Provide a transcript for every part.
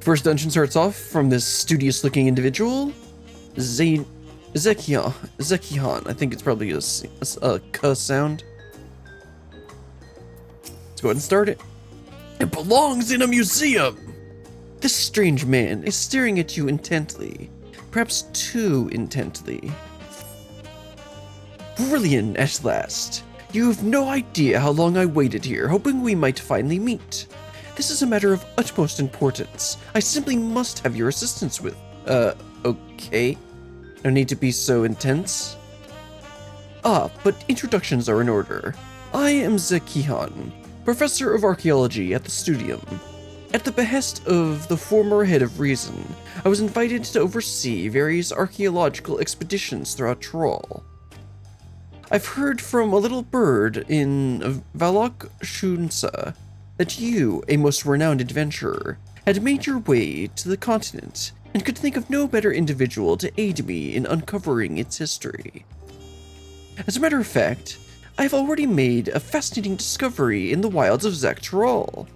First dungeon starts off from this studious-looking individual, Zekihan. I think it's probably a K sound. Let's go ahead and start it. It belongs in a museum! This strange man is staring at you intently, perhaps too intently. Brilliant at last. You have no idea how long I waited here, hoping we might finally meet. This is a matter of utmost importance. I simply must have your assistance with... okay. No need to be so intense. But introductions are in order. I am Zekihan, Professor of Archaeology at the Studium. At the behest of the former head of Reason, I was invited to oversee various archaeological expeditions throughout Troll. I've heard from a little bird in Valok Shunsa that you, a most renowned adventurer, had made your way to the continent and could think of no better individual to aid me in uncovering its history. As a matter of fact, I've already made a fascinating discovery in the wilds of Zaktaral.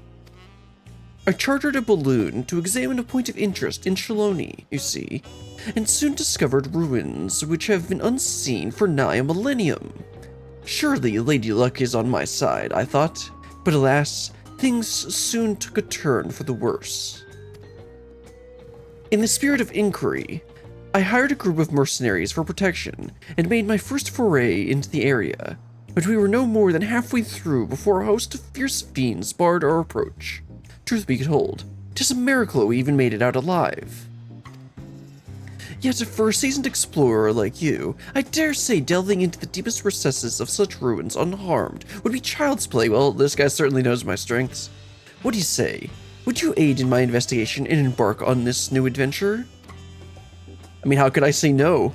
I chartered a balloon to examine a point of interest in Shaaloani, you see, and soon discovered ruins which have been unseen for nigh a millennium. Surely Lady Luck is on my side, I thought, but alas, things soon took a turn for the worse. In the spirit of inquiry, I hired a group of mercenaries for protection and made my first foray into the area, but we were no more than halfway through before a host of fierce fiends barred our approach. Truth be told, 'tis a miracle we even made it out alive. Yet for a seasoned explorer like you, I dare say delving into the deepest recesses of such ruins unharmed would be child's play. Well, this guy certainly knows my strengths. What do you say? Would you aid in my investigation and embark on this new adventure? I mean, how could I say no?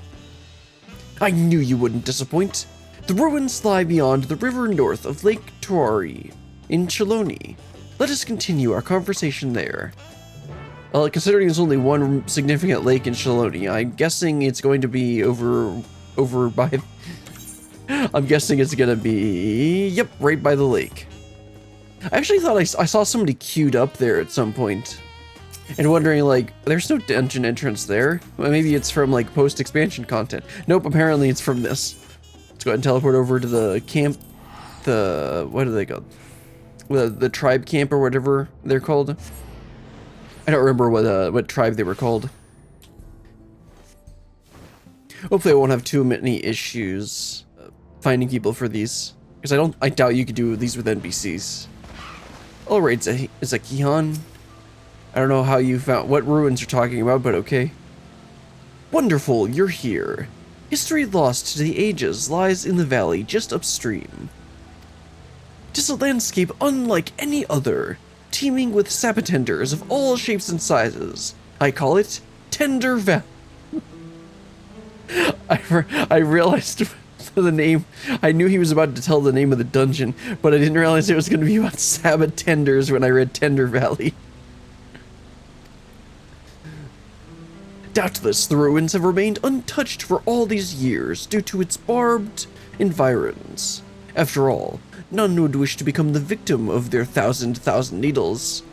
I knew you wouldn't disappoint. The ruins lie beyond the river north of Lake Tuari in Shaaloani. Let us continue our conversation there. Well, considering there's only one significant lake in Shaaloani, I'm guessing it's going to be over by... I'm guessing it's going to be... Yep, right by the lake. I actually thought I saw somebody queued up there at some point. And wondering, like, there's no dungeon entrance there. Well, maybe it's from, like, post-expansion content. Nope, apparently it's from this. Let's go ahead and teleport over to the camp. What do they called? The tribe camp or whatever they're called. I don't remember what tribe they were called. Hopefully I won't have too many issues finding people for these, because I doubt you could do these with NPCs. Alright, Zekihan. I don't know how you found what ruins you're talking about, but okay. Wonderful, you're here. History lost to the ages lies in the valley just upstream. 'Tis a landscape unlike any other, teeming with sabotenders of all shapes and sizes. I call it Tender Valley. I realized the name. I knew he was about to tell the name of the dungeon, but I didn't realize it was going to be about sabotenders when I read Tender Valley. Doubtless, the ruins have remained untouched for all these years due to its barbed environs. After all, none would wish to become the victim of their thousand needles.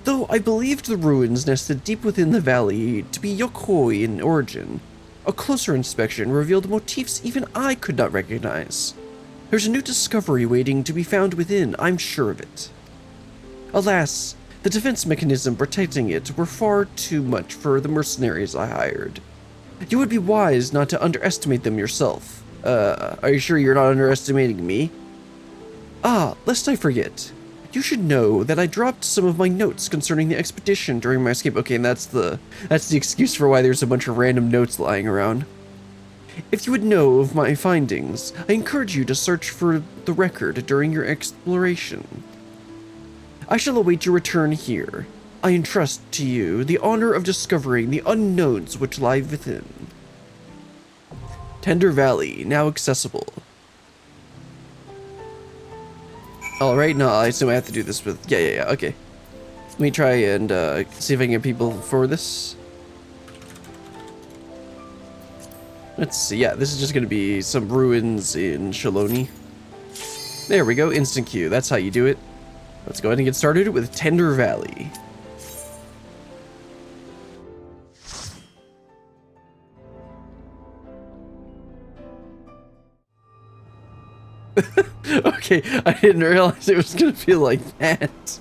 Though I believed the ruins nested deep within the valley to be Yok Huy in origin, a closer inspection revealed motifs even I could not recognize. There's a new discovery waiting to be found within, I'm sure of it. Alas, the defense mechanism protecting it were far too much for the mercenaries I hired. You would be wise not to underestimate them yourself. Are you sure you're not underestimating me? Lest I forget. You should know that I dropped some of my notes concerning the expedition during my escape. Okay, and that's the excuse for why there's a bunch of random notes lying around. If you would know of my findings, I encourage you to search for the record during your exploration. I shall await your return here. I entrust to you the honor of discovering the unknowns which lie within. Tender Valley, now accessible. Alright, no, I assume I have to do this with... Yeah, okay. Let me try and see if I can get people for this. Let's see, yeah, this is just gonna be some ruins in Shaaloani. There we go, instant queue, that's how you do it. Let's go ahead and get started with Tender Valley. Okay, I didn't realize it was gonna feel like that.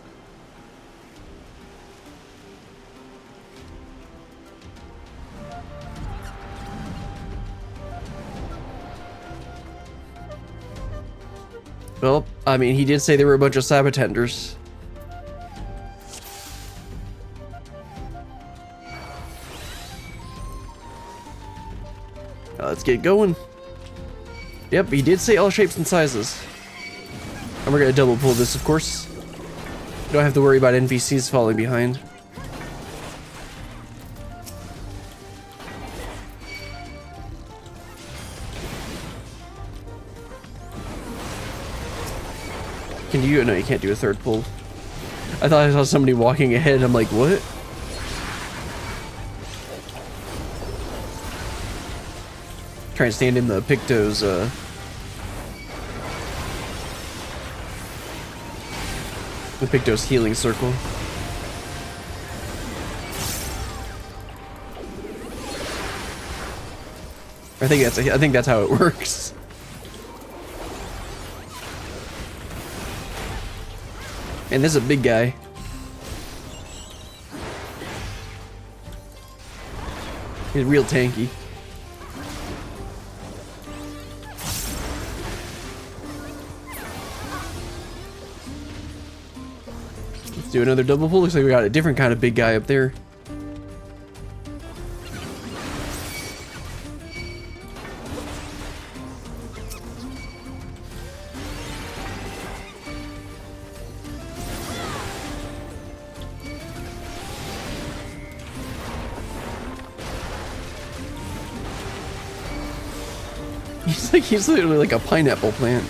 Well, I mean, he did say there were a bunch of sabotenders. Let's get going. Yep, he did say all shapes and sizes. And we're gonna double pull this, of course. Don't have to worry about NPCs falling behind. Can you? No, you can't do a third pull. I thought I saw somebody walking ahead. I'm like, what? Try and stand in the Picto's, the Picto's healing circle. I think that's how it works. And this is a big guy. He's real tanky. Let's do another double pull. Looks like we got a different kind of big guy up there. He's literally like a pineapple plant.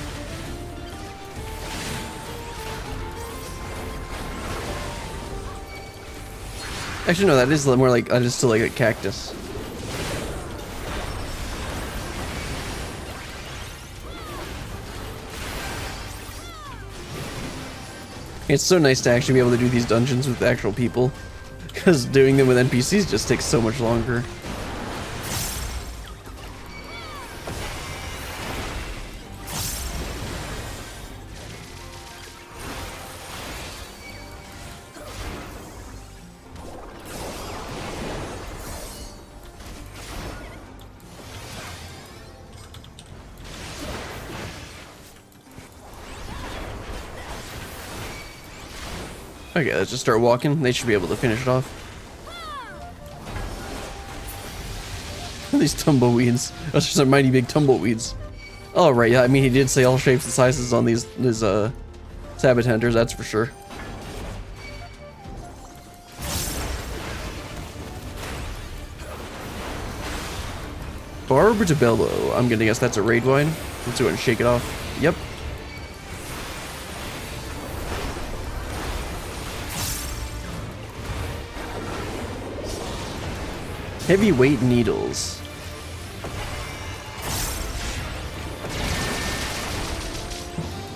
Actually, no, that is more like, that is still like a cactus. It's so nice to actually be able to do these dungeons with actual people, because doing them with NPCs just takes so much longer. Okay, let's just start walking. They should be able to finish it off. These tumbleweeds. Those are some mighty big tumbleweeds. Oh, right, yeah, I mean, he did say all shapes and sizes on these sabotenders, that's for sure. Barbed Bellow. I'm gonna guess that's a raid wine. Let's go ahead and shake it off. Yep. Heavyweight needles.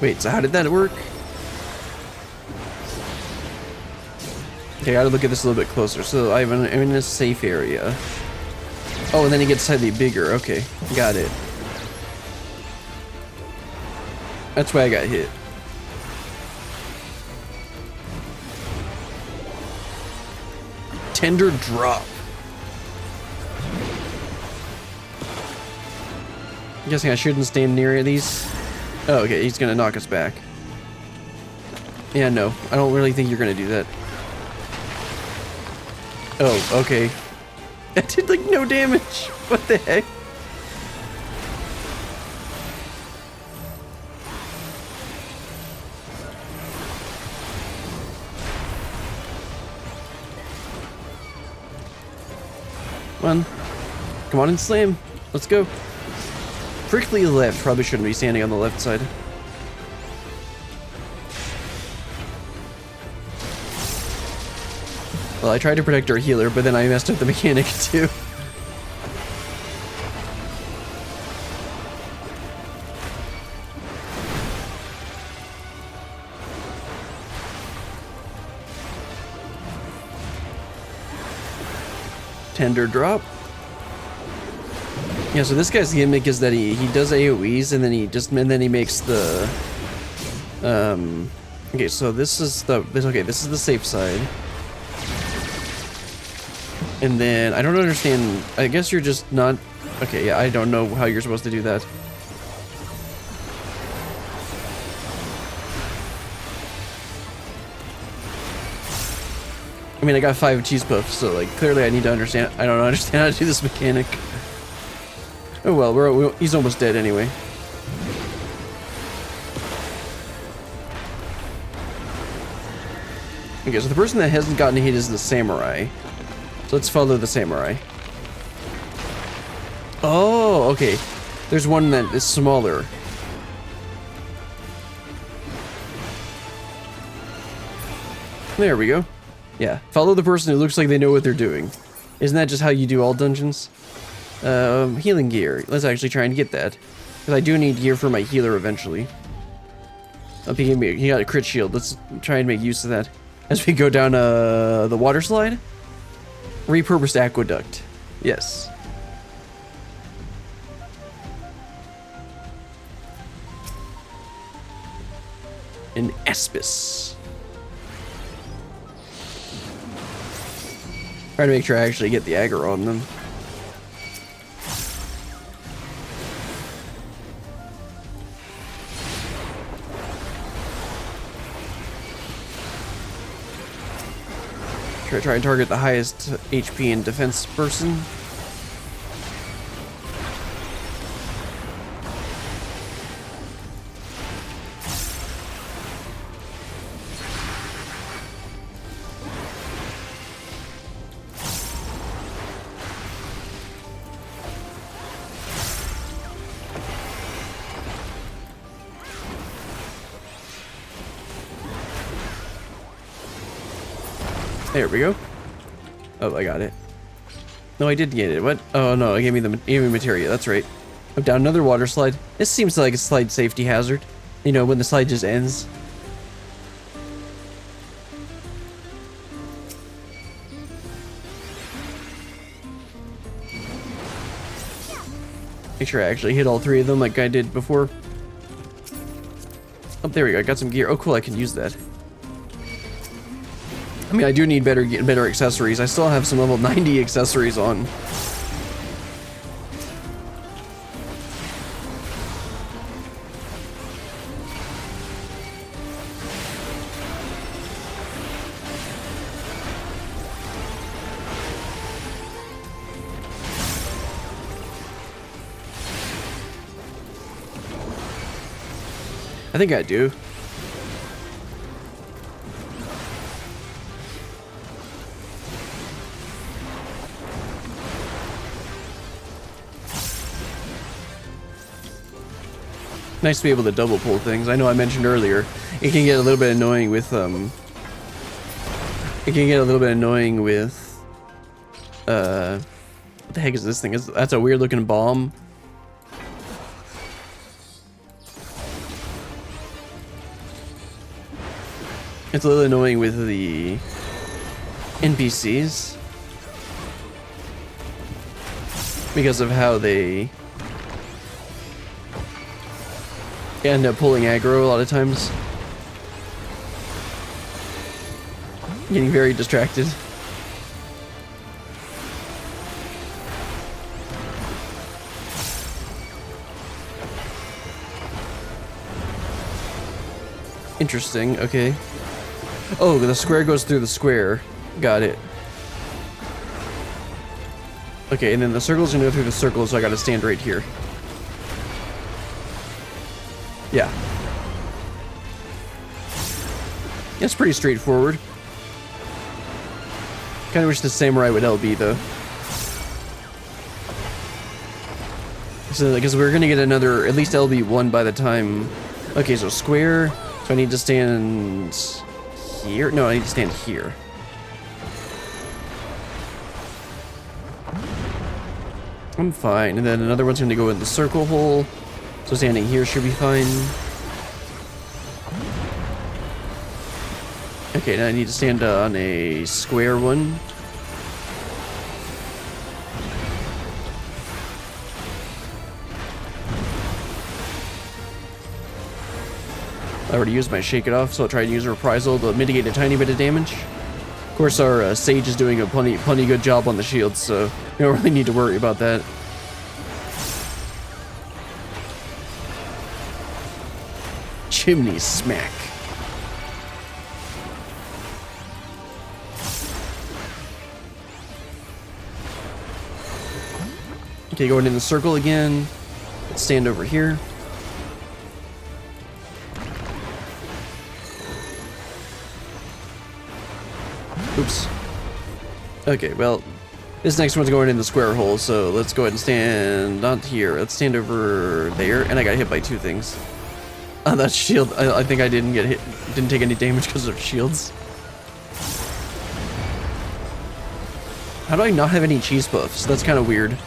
Wait, so how did that work? Okay, I gotta look at this a little bit closer. So I'm in a safe area. Oh, and then it gets slightly bigger. Okay, got it. That's why I got hit. Tender drop. I'm guessing I shouldn't stand near these. Oh, okay, he's gonna knock us back. Yeah, no, I don't really think you're gonna do that. Oh, okay. That did like no damage. What the heck? Come on and slam. Let's go. Prickly left. Probably shouldn't be standing on the left side. Well, I tried to protect our healer, but then I messed up the mechanic too. Tender drop. Yeah, so this guy's gimmick is that he does AoEs and then he makes the okay, so this is the safe side. And then I don't understand, I guess you're just not okay, yeah, I don't know how you're supposed to do that. I mean, I got 5 cheese puffs, so like clearly I need to understand. I don't understand how to do this mechanic. Oh well, he's almost dead anyway. Okay, so the person that hasn't gotten hit is the samurai. So let's follow the samurai. Oh, okay. There's one that is smaller. There we go. Yeah, follow the person who looks like they know what they're doing. Isn't that just how you do all dungeons? Healing gear. Let's actually try and get that. Because I do need gear for my healer eventually. Oh, he got a crit shield. Let's try and make use of that. As we go down the water slide. Repurposed aqueduct. Yes. An Espis. Try to make sure I actually get the aggro on them. Try and target the highest HP and defense person. There we go. Oh, I got it. No, I did get it. What? Oh no, it gave me materia. That's right. I'm down another water slide. This seems like a slide safety hazard. You know, when the slide just ends. Make sure I actually hit all 3 of them like I did before. Oh, there we go. I got some gear. Oh, cool. I can use that. I mean, I do need better accessories. I still have some level 90 accessories on. I think I do. Nice to be able to double pull things. I know I mentioned earlier, it can get a little bit annoying with what the heck is this thing? That's a weird looking bomb. It's a little annoying with the NPCs because of how they end up pulling aggro a lot of times. Getting very distracted. Interesting, okay. Oh, the square goes through the square. Got it. Okay, and then the circle's gonna go through the circle, so I gotta stand right here. Yeah. That's pretty straightforward. Kinda wish the samurai would LB though. So, because we're gonna get another, at least LB1 by the time. Okay, so square. So I need to stand here? No, I need to stand here. I'm fine. And then another one's gonna go in the circle hole. So standing here should be fine. Okay, now I need to stand on a square one. I already used my Shake It Off, so I'll try and use Reprisal to mitigate a tiny bit of damage. Of course, our Sage is doing a plenty good job on the shields, so we don't really need to worry about that. Chimney Smack. Okay, going in the circle again. Let's stand over here. Oops. Okay, well, this next one's going in the square hole, so let's go ahead and stand not here. Let's stand over there, and I got hit by 2 things. Oh, that shield. I think I didn't get hit. Didn't take any damage because of shields. How do I not have any cheese buffs? That's kind of weird.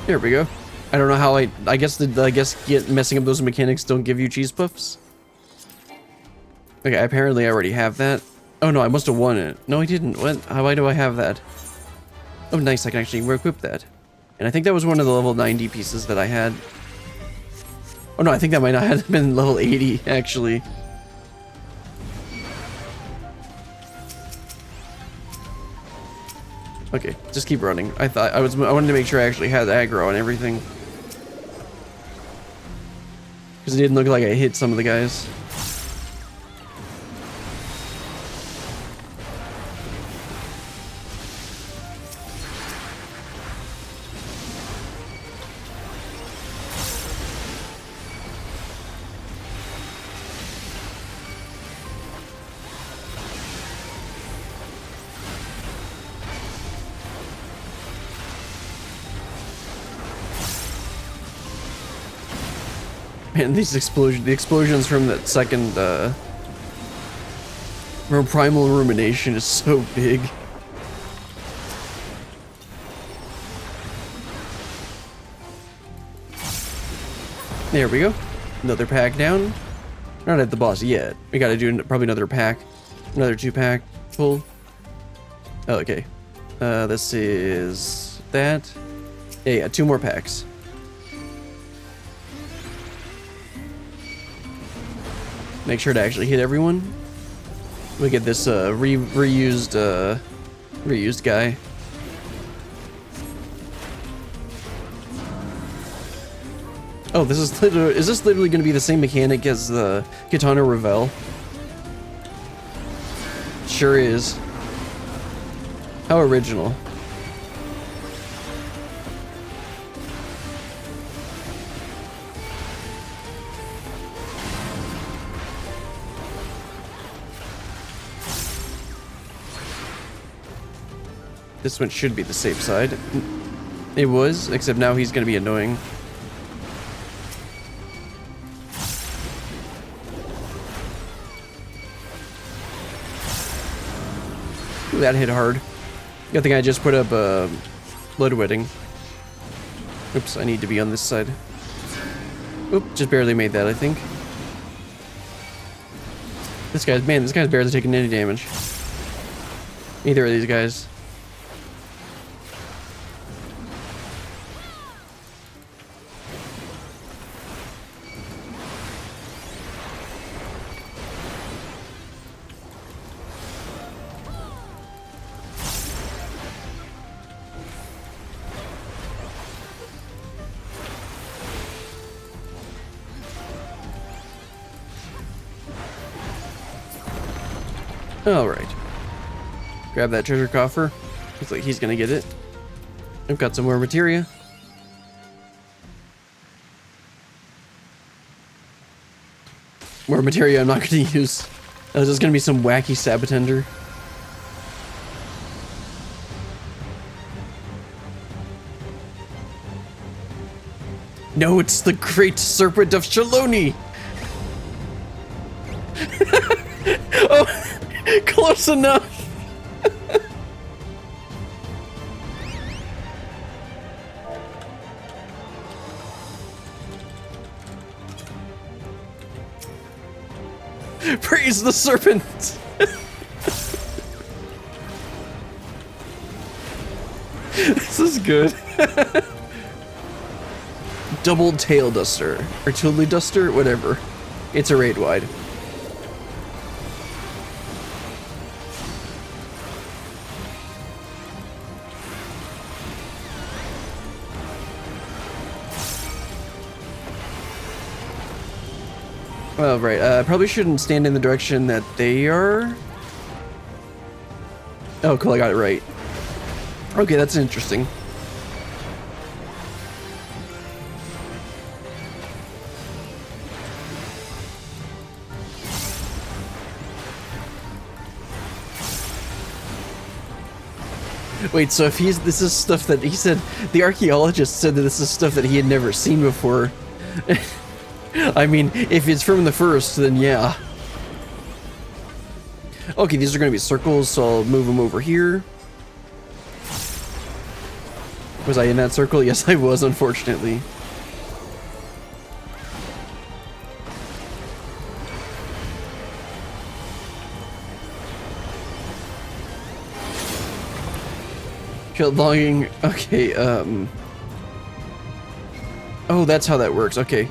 There we go. I don't know how I guess messing up those mechanics don't give you cheese puffs. Okay, apparently I already have that. Oh no, I must have won it. No, I didn't. What? Why do I have that? Oh, nice. I can actually equip that. And I think that was one of the level 90 pieces that I had. Oh no, I think that might not have been level 80 actually. Okay, just keep running. I wanted to make sure I actually had aggro and everything. Because it didn't look like I hit some of the guys. Man, the explosions from that second, from Primal Rumination is so big. There we go. Another pack down. We're not at the boss yet. We gotta do probably another pack. Another 2-pack full. Oh, okay. This is that. Yeah, 2 more packs. Make sure to actually hit everyone. We get this reused guy. Oh, is this literally going to be the same mechanic as the Katana Revel? Sure is. How original. This one should be the safe side. It was, except now he's going to be annoying. Ooh, that hit hard. Good thing I just put up blood wetting. Oops, I need to be on this side. Oop, just barely made that, I think. This guy's barely taking any damage. Neither of these guys. Alright. Grab that treasure coffer. Looks like he's gonna get it. I've got some more materia. More materia I'm not gonna use. This is gonna be some wacky sabotender. No, it's the Great Serpent of Shaaloani! Oh! Close enough. Praise the serpent. was good. Double tail duster, or totally duster, whatever. It's a raid wide. Oh, right. Probably shouldn't stand in the direction that they are. Oh, cool. I got it right. Okay, that's interesting. Wait, so if this is stuff that he said, the archaeologist said that this is stuff that he had never seen before. I mean, if it's from the first, then yeah. Okay, these are going to be circles, so I'll move them over here. Was I in that circle? Yes, I was, unfortunately. Killed longing. Okay, oh, that's how that works. Okay.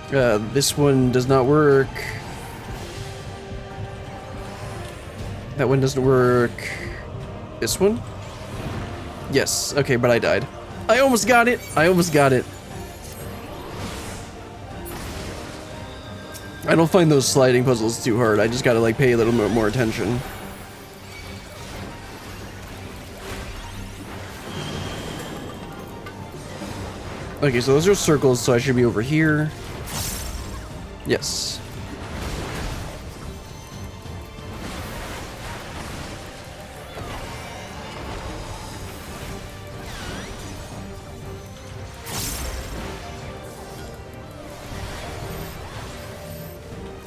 This one does not work. That one doesn't work. This one? Yes. Okay, but I died. I almost got it. I almost got it. I don't find those sliding puzzles too hard. I just gotta like pay a little bit more attention. Okay, so those are circles, so I should be over here. Yes.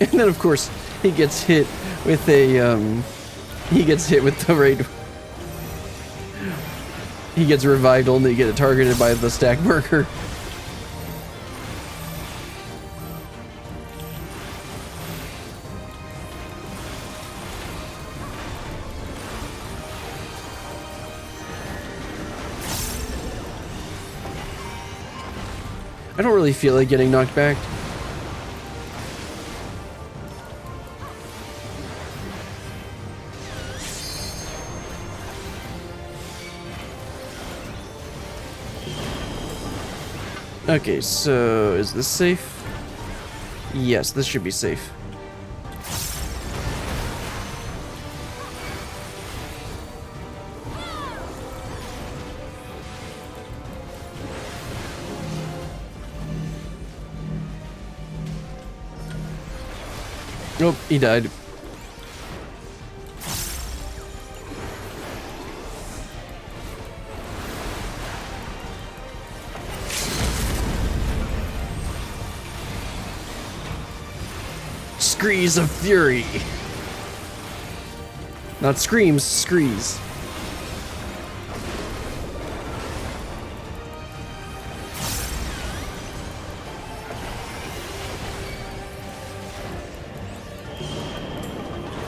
And then, of course, he gets hit with a, he gets hit with the raid. He gets revived only to get it targeted by the stack marker. I don't really feel like getting knocked back. Okay, so is this safe? Yes, this should be safe. Nope, he died. Screes of fury. Not screams, screes.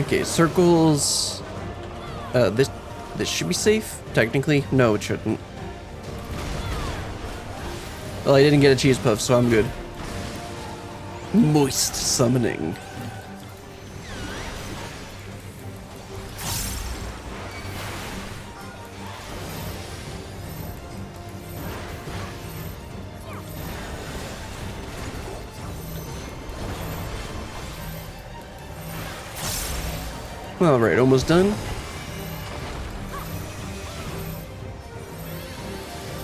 Okay, circles. This should be safe, technically. No, it shouldn't. Well, I didn't get a cheese puff, so I'm good. Moist summoning. Alright, almost done.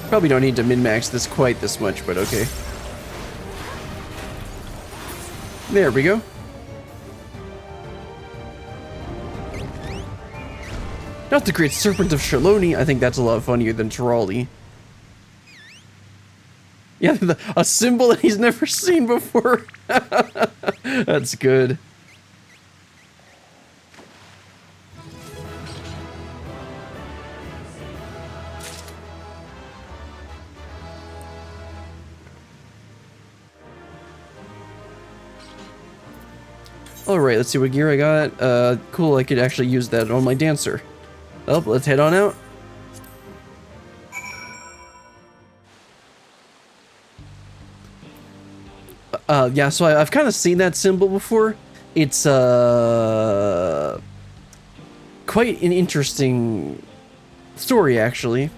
Probably don't need to min-max this quite this much, but okay. There we go. Not the Great Serpent of Shaaloani. I think that's a lot funnier than Tirali. Yeah, a symbol that he's never seen before. That's good. Alright, let's see what gear I got. Cool, I could actually use that on my dancer. Oh, let's head on out. Yeah, so I've kind of seen that symbol before. It's, quite an interesting story, actually.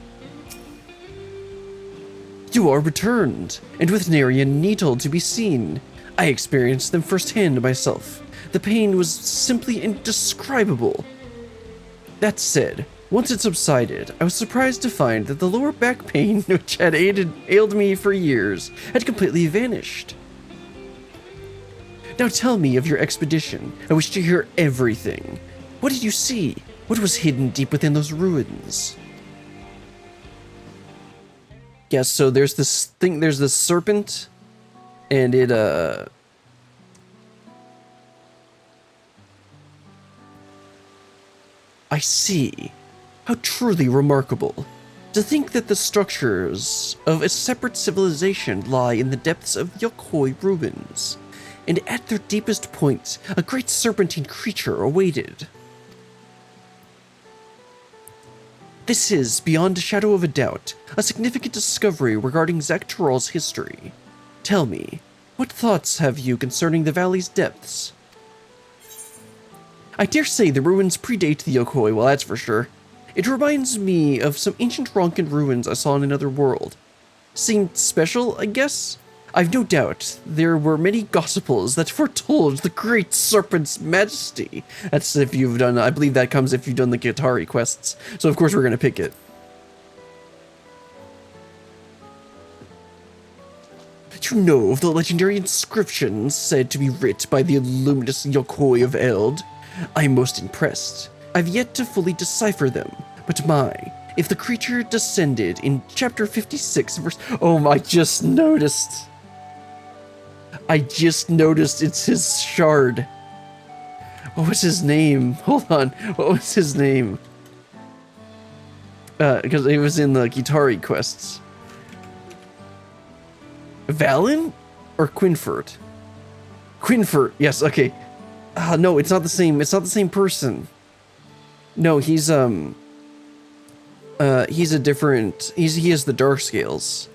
You are returned, and with nary a needle to be seen. I experienced them firsthand myself. The pain was simply indescribable. That said, once it subsided, I was surprised to find that the lower back pain, which had ailed me for years, had completely vanished. Now tell me of your expedition. I wish to hear everything. What did you see? What was hidden deep within those ruins? Yeah, so there's this thing, there's this serpent, and it, I see. How truly remarkable. To think that the structures of a separate civilization lie in the depths of Yok Huy ruins, and at their deepest point, a great serpentine creature awaited. This is, beyond a shadow of a doubt, a significant discovery regarding Zaktoral's history. Tell me, what thoughts have you concerning the valley's depths? I dare say the ruins predate the Yok Huy, well that's for sure. It reminds me of some ancient Ronkan ruins I saw in another world. Seemed special, I guess? I've no doubt there were many gospels that foretold the great serpent's majesty. That's if you've done, I believe that comes if you've done the Gitari quests. So of course we're gonna pick it. You know of the legendary inscriptions said to be writ by the luminous Yok Huy of Eld? I'm most impressed. I've yet to fully decipher them, but my, if the creature descended in chapter 56 verse, oh, I just noticed it's his shard. What was his name? Hold on, what was his name? Because it was in the Gitari quests. Valen? Or Quinford? Quinford, yes, okay. No, it's not the same person. No, he's a different, he has the dark scales,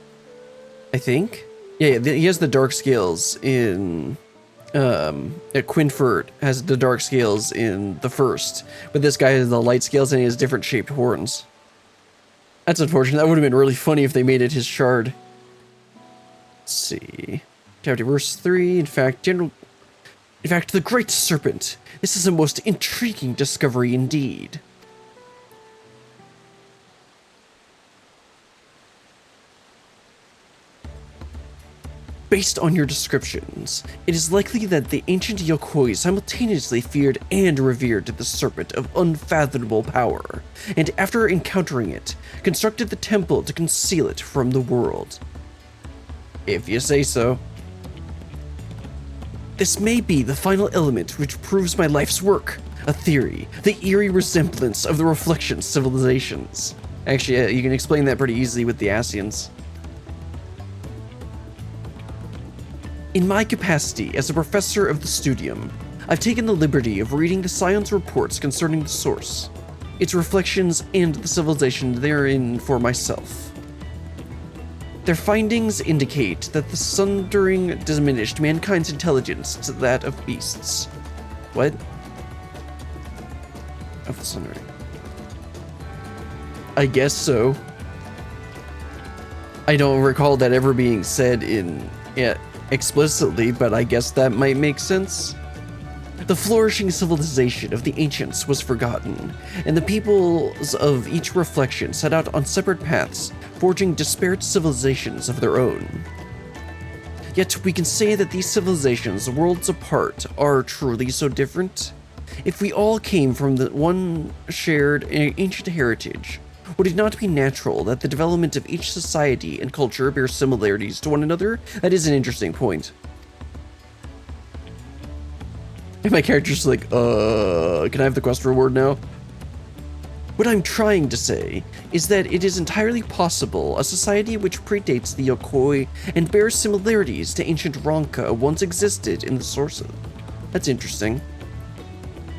I think. Yeah, he has the dark scales in, Quinford has the dark scales in the first, but this guy has the light scales and he has different shaped horns. That's unfortunate. That would have been really funny if they made it his shard. Let's see. Chapter verse 3, in fact, the great serpent. This is a most intriguing discovery indeed. Based on your descriptions, it is likely that the ancient Yok Huy simultaneously feared and revered the serpent of unfathomable power, and after encountering it, constructed the temple to conceal it from the world. If you say so. This may be the final element which proves my life's work. A theory, the eerie resemblance of the reflection civilizations. Actually, you can explain that pretty easily with the Asians. In my capacity as a professor of the studium, I've taken the liberty of reading the science reports concerning the source, its reflections, and the civilization therein for myself. Their findings indicate that the sundering diminished mankind's intelligence to that of beasts. What? Of the sundering. I guess so. I don't recall that ever being said explicitly, but I guess that might make sense. The flourishing civilization of the ancients was forgotten, and the peoples of each reflection set out on separate paths, forging disparate civilizations of their own. Yet we can say that these civilizations, worlds apart, are truly so different. If we all came from the one shared ancient heritage, would it not be natural that the development of each society and culture bear similarities to one another? That is an interesting point. And my character's like, can I have the quest reward now? What I'm trying to say is that it is entirely possible a society which predates the Yok Huy and bears similarities to ancient Ronka once existed in the sources. That's interesting.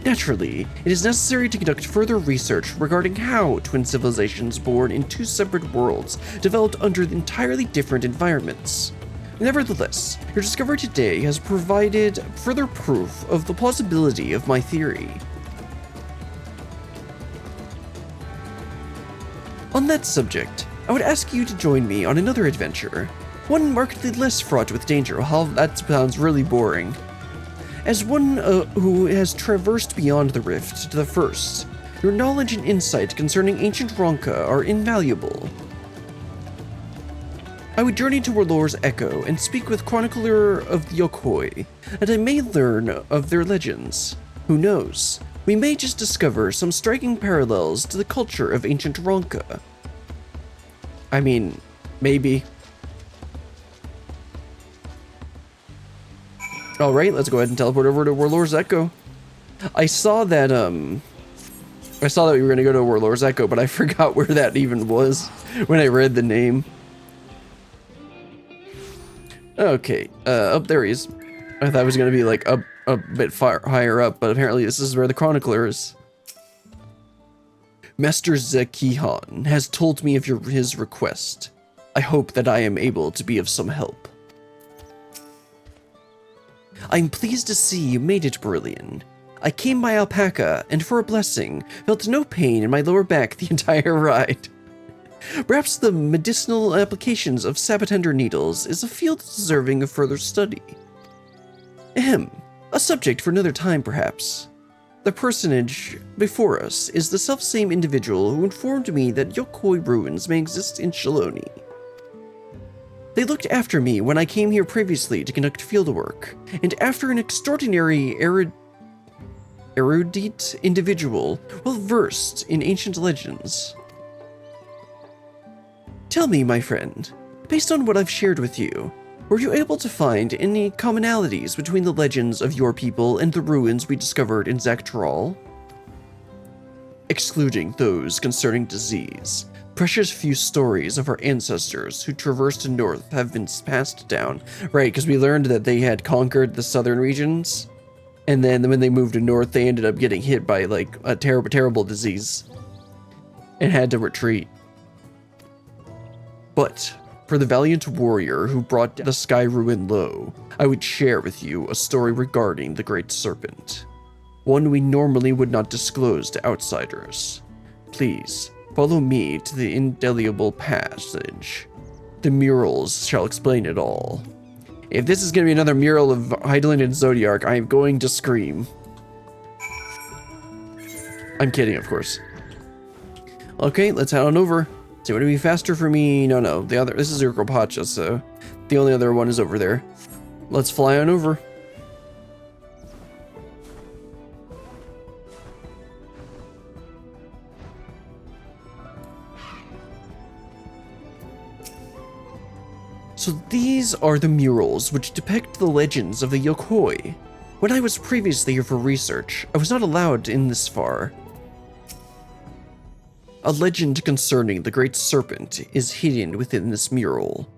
Naturally, it is necessary to conduct further research regarding how twin civilizations born in two separate worlds developed under entirely different environments. Nevertheless, your discovery today has provided further proof of the plausibility of my theory. On that subject, I would ask you to join me on another adventure, one markedly less fraught with danger. Well, that sounds really boring. As one who has traversed beyond the rift to the first, your knowledge and insight concerning ancient Ronka are invaluable. I would journey to Warlor's Echo and speak with chronicler of Yok Huy, and I may learn of their legends. Who knows? We may just discover some striking parallels to the culture of ancient Ronka. I mean, maybe. Alright, let's go ahead and teleport over to Warlor's Echo. I saw that we were gonna go to Warlor's Echo, but I forgot where that even was when I read the name. Okay, up there he is. I thought it was gonna be like a bit higher up, but apparently this is where the chronicler is. Master Zekihan has told me of his request. I hope that I am able to be of some help. I'm pleased to see you made it, Brillian. I came by alpaca, and for a blessing, felt no pain in my lower back the entire ride. Perhaps the medicinal applications of sabotender needles is a field deserving of further study. Ahem, a subject for another time perhaps. The personage before us is the selfsame individual who informed me that Yok Huy ruins may exist in Shaaloani. They looked after me when I came here previously to conduct fieldwork, and after an extraordinary erudite individual well-versed in ancient legends. Tell me, my friend, based on what I've shared with you, were you able to find any commonalities between the legends of your people and the ruins we discovered in Zaktaral? Excluding those concerning disease, precious few stories of our ancestors who traversed the north have been passed down. Right, because we learned that they had conquered the southern regions, and then when they moved to north, they ended up getting hit by like a terrible disease and had to retreat. But for the valiant warrior who brought the sky ruin low, I would share with you a story regarding the Great Serpent. One we normally would not disclose to outsiders. Please, follow me to the indelible passage. The murals shall explain it all. If this is going to be another mural of Hydaelyn and Zodiark, I am going to scream. I'm kidding, of course. Okay, let's head on over. So would it be faster for me? No. This is Urkopacha, so the only other one is over there. Let's fly on over. So these are the murals which depict the legends of the Yok Huy. When I was previously here for research, I was not allowed in this far. A legend concerning the Great Serpent is hidden within this mural.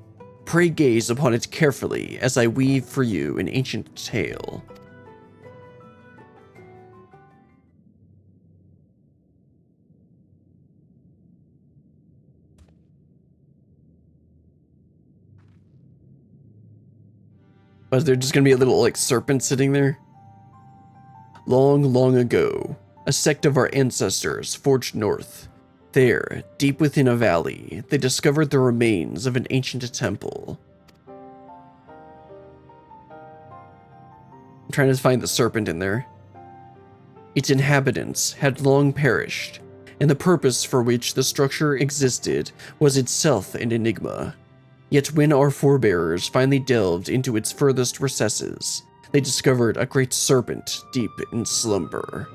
Pray gaze upon it carefully as I weave for you an ancient tale. Was there just gonna be a little, like, serpent sitting there? Long, long ago, a sect of our ancestors forged north. There, deep within a valley, they discovered the remains of an ancient temple. I'm trying to find the serpent in there. Its inhabitants had long perished, and the purpose for which the structure existed was itself an enigma. Yet when our forebears finally delved into its furthest recesses, they discovered a great serpent deep in slumber.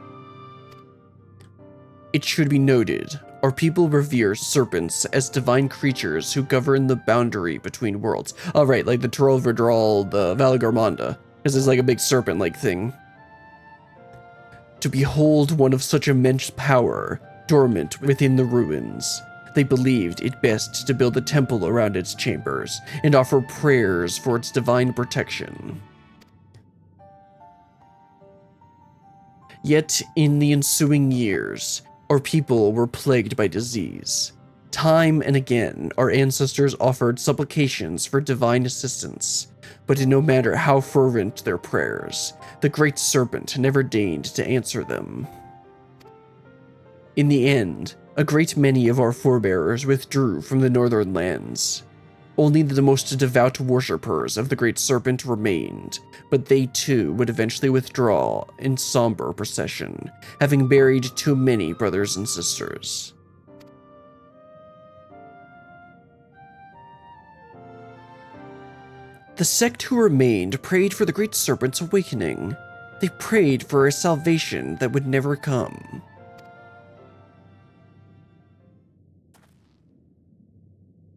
It should be noted, our people revere serpents as divine creatures who govern the boundary between worlds. Oh right, like the Troll Verdral, the Valagarmanda, because it's like a big serpent-like thing. To behold one of such immense power, dormant within the ruins, they believed it best to build a temple around its chambers and offer prayers for its divine protection. Yet, in the ensuing years, our people were plagued by disease. Time and again, our ancestors offered supplications for divine assistance, but no matter how fervent their prayers, the Great Serpent never deigned to answer them. In the end, a great many of our forebears withdrew from the northern lands. Only the most devout worshippers of the Great Serpent remained, but they too would eventually withdraw in somber procession, having buried too many brothers and sisters. The sect who remained prayed for the Great Serpent's awakening. They prayed for a salvation that would never come.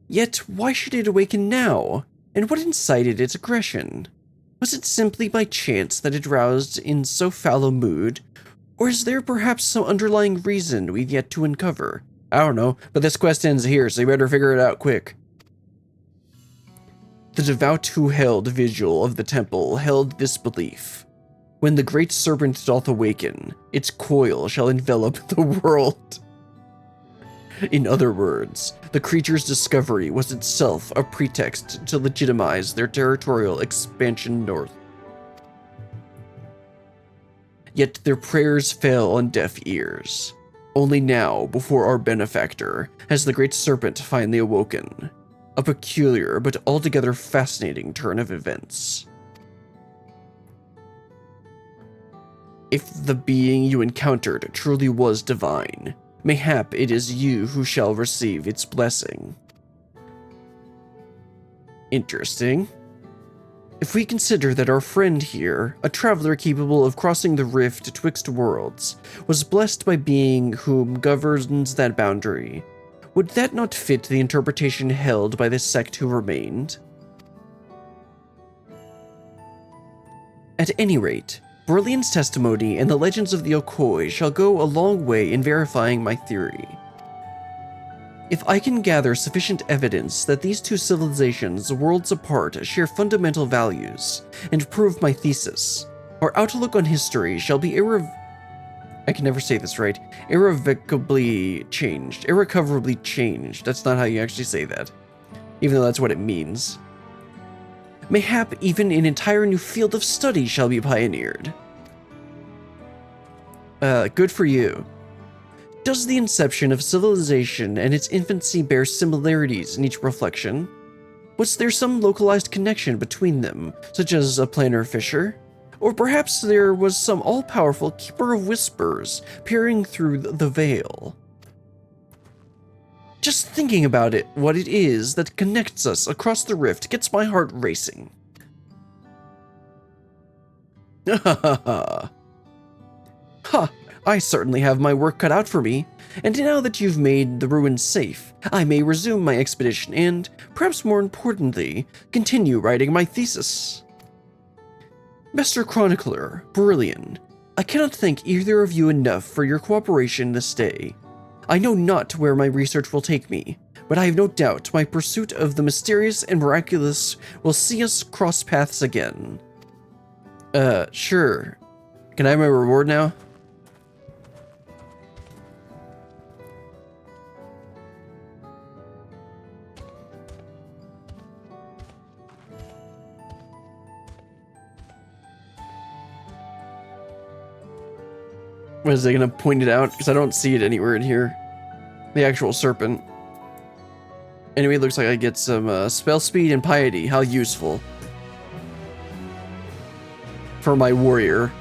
Yet, why should it awaken now? And what incited its aggression? Was it simply by chance that it roused in so foul a mood? Or is there perhaps some underlying reason we've yet to uncover? I don't know, but this quest ends here, so you better figure it out quick. The devout who held vigil of the temple held this belief. When the Great Serpent doth awaken, its coil shall envelop the world. In other words, the creature's discovery was itself a pretext to legitimize their territorial expansion north. Yet their prayers fell on deaf ears. Only now, before our benefactor, has the Great Serpent finally awoken. A peculiar but altogether fascinating turn of events. If the being you encountered truly was divine, mayhap it is you who shall receive its blessing. Interesting. If we consider that our friend here, a traveler capable of crossing the rift twixt worlds, was blessed by being whom governs that boundary, would that not fit the interpretation held by the sect who remained? At any rate, Brilliant's testimony and the legends of the Yok Huy shall go a long way in verifying my theory. If I can gather sufficient evidence that these two civilizations worlds apart share fundamental values, and prove my thesis, our outlook on history shall be I can never say this right. Irrevocably changed. Irrecoverably changed. That's not how you actually say that. Even though that's what it means. Mayhap even an entire new field of study shall be pioneered. Good for you. Does the inception of civilization and its infancy bear similarities in each reflection? Was there some localized connection between them, such as a planar fissure? Or perhaps there was some all-powerful keeper of whispers peering through the veil? Just thinking about it, what it is that connects us across the rift gets my heart racing. Ha! I certainly have my work cut out for me, and now that you've made the ruins safe, I may resume my expedition and, perhaps more importantly, continue writing my thesis. Master Chronicler, Brilliant, I cannot thank either of you enough for your cooperation this day. I know not where my research will take me, but I have no doubt my pursuit of the mysterious and miraculous will see us cross paths again. Sure. Can I have my reward now? What is it gonna point it out? Because I don't see it anywhere in here. The actual serpent. Anyway, it looks like I get some spell speed and piety. How useful. For my warrior.